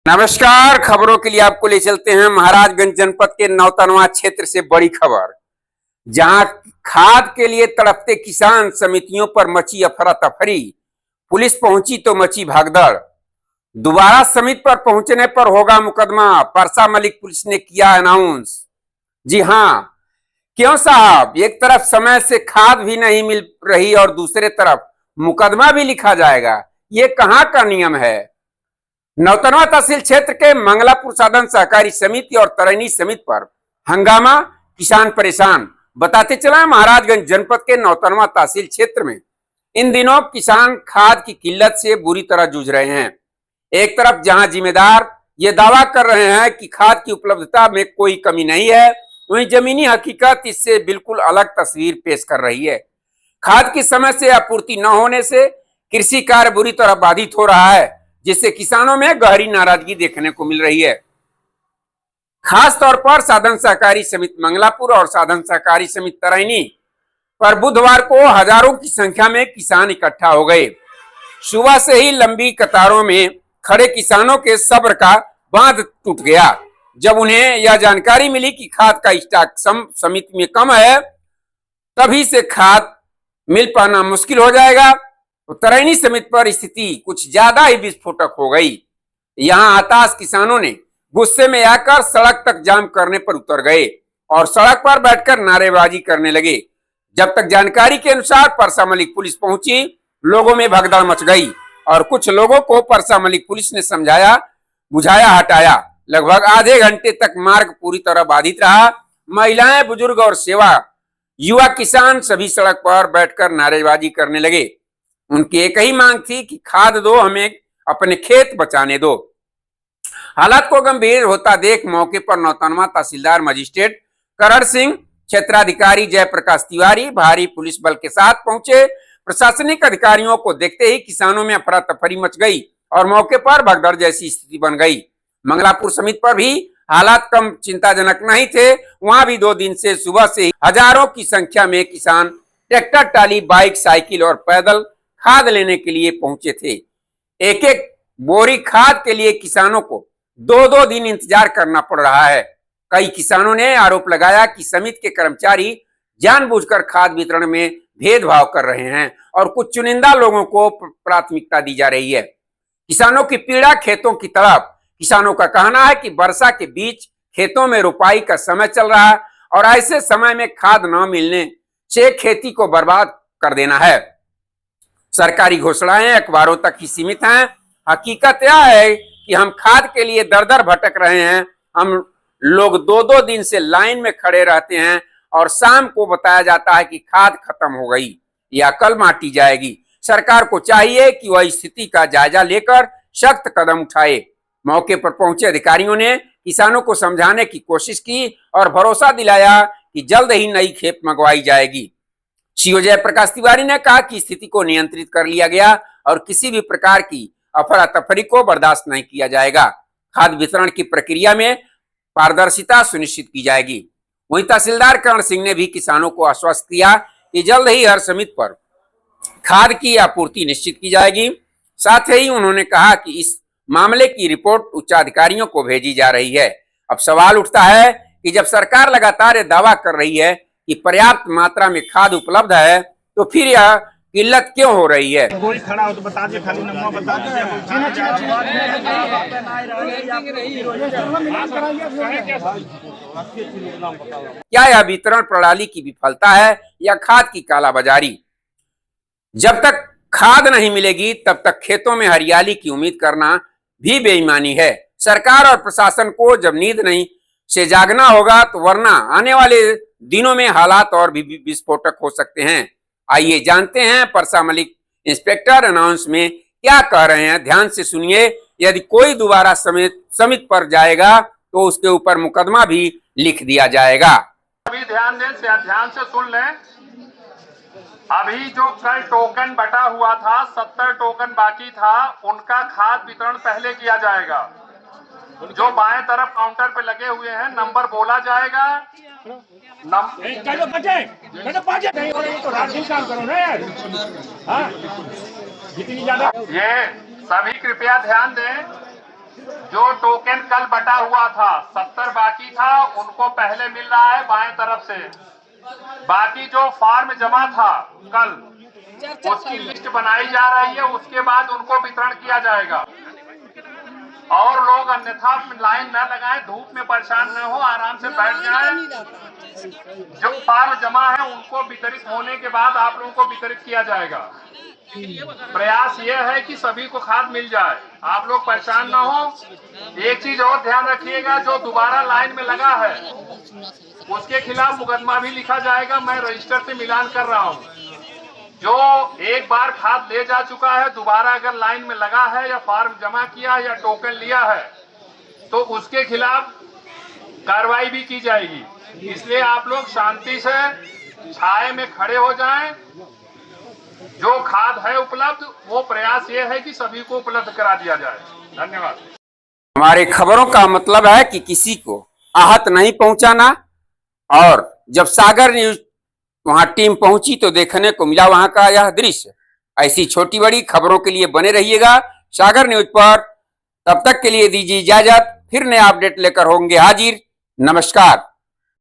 नमस्कार। खबरों के लिए आपको ले चलते हैं महाराजगंज जनपद के नौतनवा क्षेत्र से बड़ी खबर, जहां खाद के लिए तड़पते किसान समितियों पर मची अफरा तफरी। पुलिस पहुंची तो मची भागदड़। दोबारा समिति पर पहुंचने पर होगा मुकदमा, परसा मलिक पुलिस ने किया अनाउंस। जी हां, क्यों साहब, एक तरफ समय से खाद भी नहीं मिल रही और दूसरे तरफ मुकदमा भी लिखा जाएगा, ये कहां का नियम है। नौतनवा तहसील क्षेत्र के मंगलापुर साधन सहकारी समिति और तरैनी समिति पर हंगामा, किसान परेशान। बताते चला, महाराजगंज जनपद के नौतनवा तहसील क्षेत्र में इन दिनों किसान खाद की किल्लत से बुरी तरह जूझ रहे हैं। एक तरफ जहां जिम्मेदार ये दावा कर रहे हैं कि खाद की उपलब्धता में कोई कमी नहीं है, वहीं जमीनी हकीकत इससे बिल्कुल अलग तस्वीर पेश कर रही है। खाद की समय से आपूर्ति न होने से कृषि कार्य बुरी तरह बाधित हो रहा है, जिससे किसानों में गहरी नाराजगी देखने को मिल रही है। खास तौर पर साधन सहकारी समिति मंगलापुर और साधन सहकारी समिति तरैनी पर बुधवार को हजारों की संख्या में किसान इकट्ठा हो गए। सुबह से ही लंबी कतारों में खड़े किसानों के सब्र का बांध टूट गया। जब उन्हें यह जानकारी मिली कि खाद का स्टॉक समिति में कम है, तभी से खाद मिल पाना मुश्किल हो जाएगा। तो तरैनी समिति पर स्थिति कुछ ज्यादा ही विस्फोटक हो गई। यहां हताश किसानों ने गुस्से में आकर सड़क तक जाम करने पर उतर गए और सड़क पर बैठकर नारेबाजी करने लगे। जब तक जानकारी के अनुसार परसा मलिक पुलिस पहुंची, लोगों में भगदड़ मच गई और कुछ लोगों को परसा मलिक पुलिस ने समझाया, बुझाया, हटाया। लगभग आधे घंटे तक मार्ग पूरी तरह बाधित रहा। महिलाएं, बुजुर्ग और सेवा युवा किसान सभी सड़क पर बैठकर नारेबाजी करने लगे। उनकी एक ही मांग थी कि खाद दो, हमें अपने खेत बचाने दो। हालात को गंभीर होता देख मौके पर नौतनवा तहसीलदार मजिस्ट्रेट करण सिंह, क्षेत्राधिकारी जयप्रकाश तिवारी भारी पुलिस बल के साथ पहुंचे। प्रशासनिक अधिकारियों को देखते ही किसानों में अफरा तफरी मच गई और मौके पर भगदड़ जैसी स्थिति बन गई। मंगलापुर समिति पर भी हालात कम चिंताजनक नहीं थे। वहां भी 2 दिन से सुबह से हजारों की संख्या में किसान ट्रैक्टर, टाली, बाइक, साइकिल और पैदल खाद लेने के लिए पहुंचे थे। एक एक बोरी खाद के लिए किसानों को 2-2 दिन इंतजार करना पड़ रहा है। कई किसानों ने आरोप लगाया कि समिति के कर्मचारी जानबूझकर खाद वितरण में भेदभाव कर रहे हैं और कुछ चुनिंदा लोगों को प्राथमिकता दी जा रही है। किसानों की पीड़ा, खेतों की तड़प। किसानों का कहना है कि वर्षा के बीच खेतों में रुपाई का समय चल रहा है और ऐसे समय में खाद न मिलने से खेती को बर्बाद कर देना है। सरकारी घोषणाएं अखबारों तक ही सीमित हैं। हकीकत यह है कि हम खाद के लिए दर-दर भटक रहे हैं। हम लोग 2-2 दिन से लाइन में खड़े रहते हैं और शाम को बताया जाता है कि खाद खत्म हो गई या कल बांटी जाएगी। सरकार को चाहिए कि वह स्थिति का जायजा लेकर सख्त कदम उठाए। मौके पर पहुंचे अधिकारियों ने किसानों को समझाने की कोशिश की और भरोसा दिलाया कि जल्द ही नई खेप मंगवाई जाएगी। सीओ जयप्रकाश तिवारी ने कहा कि स्थिति को नियंत्रित कर लिया गया और किसी भी प्रकार की अफरा तफरी को बर्दाश्त नहीं किया जाएगा। खाद वितरण की प्रक्रिया में पारदर्शिता सुनिश्चित की जाएगी। वहीं तहसीलदार करण सिंह ने भी किसानों को आश्वस्त किया कि जल्द ही हर समिति पर खाद की आपूर्ति निश्चित की जाएगी। साथ ही उन्होंने कहा कि इस मामले की रिपोर्ट उच्चाधिकारियों को भेजी जा रही है। अब सवाल उठता है कि जब सरकार लगातार ये दावा कर रही है कि पर्याप्त मात्रा में खाद उपलब्ध है, तो फिर यह किल्लत क्यों हो रही है। कोई खड़ा हो तो बता दे, खाली नंबर बता दे। क्या यह वितरण प्रणाली की विफलता है या खाद की कालाबाजारी? जब तक खाद नहीं मिलेगी तब तक खेतों में हरियाली की उम्मीद करना भी बेईमानी है। सरकार और प्रशासन को जब नींद नहीं से जागना होगा, तो वरना आने वाले दिनों में हालात और भी विस्फोटक हो सकते हैं। आइए जानते हैं परसा मलिक इंस्पेक्टर अनाउंस में क्या कह रहे हैं। ध्यान से सुनिए। यदि कोई दोबारा समिति पर जाएगा तो उसके ऊपर मुकदमा भी लिख दिया जाएगा। अभी ध्यान से सुन लें। अभी जो कल टोकन बटा हुआ था, 70 टोकन बाकी था, उनका खाद वितरण पहले किया जाएगा। जो बाएं तरफ काउंटर पे लगे हुए हैं, नंबर बोला जाएगा। ये सभी कृपया ध्यान दें। जो टोकन कल बटा हुआ था 70 बाकी था, उनको पहले मिल रहा है बाएं तरफ से। बाकी जो फॉर्म जमा था कल, उसकी लिस्ट बनाई जा रही है, उसके बाद उनको वितरण किया जाएगा। और लोग अन्यथा लाइन न लगाएं, धूप में परेशान न हो, आराम से बैठ जाएं। जो फॉर्म जमा है उनको वितरित होने के बाद आप लोगों को वितरित किया जाएगा। प्रयास ये है कि सभी को खाद मिल जाए, आप लोग परेशान ना हो। एक चीज और ध्यान रखिएगा, जो दोबारा लाइन में लगा है उसके खिलाफ मुकदमा भी लिखा जाएगा। मैं रजिस्टर से मिलान कर रहा हूँ। जो एक बार खाद ले जा चुका है, दोबारा अगर लाइन में लगा है या फॉर्म जमा किया या टोकन लिया है, तो उसके खिलाफ कार्रवाई भी की जाएगी। इसलिए आप लोग शांति से छाए में खड़े हो जाएं। जो खाद है उपलब्ध, वो प्रयास ये है कि सभी को उपलब्ध करा दिया जाए। धन्यवाद। हमारे खबरों का मतलब है कि किसी को आहत नहीं पहुंचाना। और जब सागर न्यूज वहां टीम पहुंची तो देखने को मिला वहां का यह दृश्य। ऐसी छोटी बड़ी खबरों के लिए बने रहिएगा सागर न्यूज पर। तब तक के लिए दीजिए इजाजत, फिर नया अपडेट लेकर होंगे हाजिर। नमस्कार।